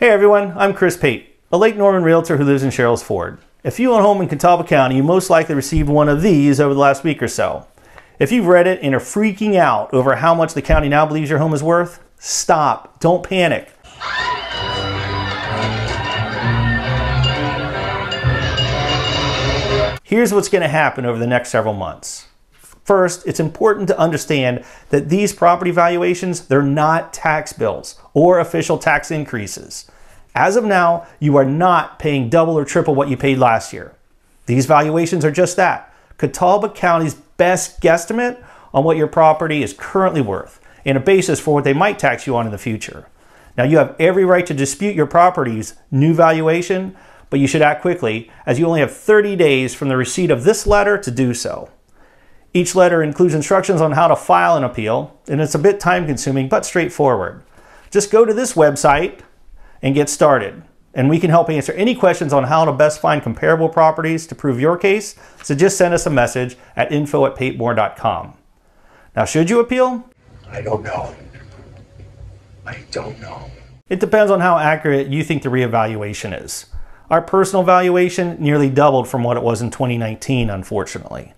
Hey everyone, I'm Chris Pate, a Lake Norman realtor who lives in Sherrills Ford. If you own a home in Catawba County, you most likely received one of these over the last week or so. If you've read it and are freaking out over how much the county now believes your home is worth, stop, don't panic. Here's what's going to happen over the next several months. First, it's important to understand that these property valuations, they're not tax bills or official tax increases. As of now, you are not paying double or triple what you paid last year. These valuations are just that, Catawba County's best guesstimate on what your property is currently worth and a basis for what they might tax you on in the future. Now, you have every right to dispute your property's new valuation, but you should act quickly as you only have 30 days from the receipt of this letter to do so. Each letter includes instructions on how to file an appeal, and it's a bit time-consuming but straightforward. Just go to this website and get started, and we can help answer any questions on how to best find comparable properties to prove your case, so just send us a message at info@papemore.com. Now, should you appeal? I don't know. It depends on how accurate you think the reevaluation is. Our personal valuation nearly doubled from what it was in 2019, unfortunately.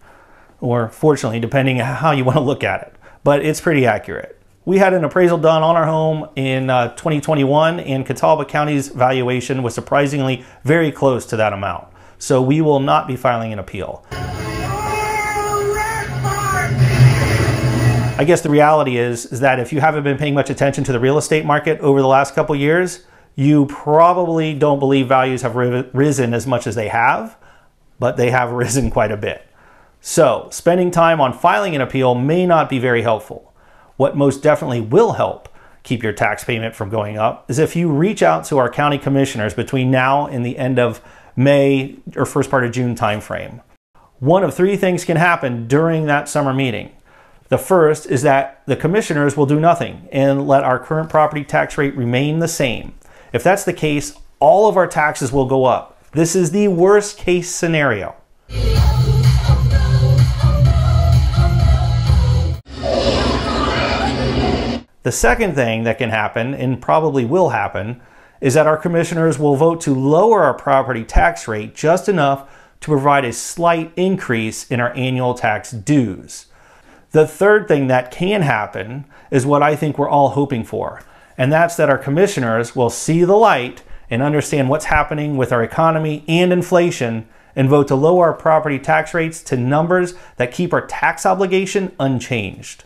Or fortunately, depending on how you want to look at it. But it's pretty accurate. We had an appraisal done on our home in 2021, and Catawba County's valuation was surprisingly very close to that amount. So we will not be filing an appeal. I guess the reality is that if you haven't been paying much attention to the real estate market over the last couple years, you probably don't believe values have risen as much as they have, but they have risen quite a bit. So, spending time on filing an appeal may not be very helpful. What most definitely will help keep your tax payment from going up is if you reach out to our county commissioners between now and the end of May or first part of June timeframe. One of three things can happen during that summer meeting. The first is that the commissioners will do nothing and let our current property tax rate remain the same. If that's the case, all of our taxes will go up. This is the worst case scenario. The second thing that can happen, and probably will happen, is that our commissioners will vote to lower our property tax rate just enough to provide a slight increase in our annual tax dues. The third thing that can happen is what I think we're all hoping for, and that's that our commissioners will see the light and understand what's happening with our economy and inflation and vote to lower our property tax rates to numbers that keep our tax obligation unchanged.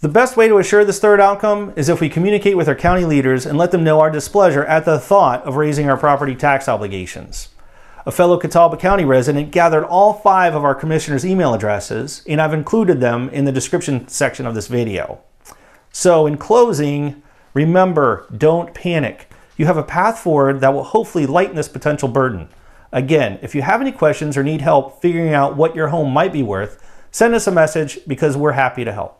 The best way to assure this third outcome is if we communicate with our county leaders and let them know our displeasure at the thought of raising our property tax obligations. A fellow Catawba County resident gathered all 5 of our commissioners' email addresses, and I've included them in the description section of this video. So in closing, remember, don't panic. You have a path forward that will hopefully lighten this potential burden. Again, if you have any questions or need help figuring out what your home might be worth, send us a message because we're happy to help.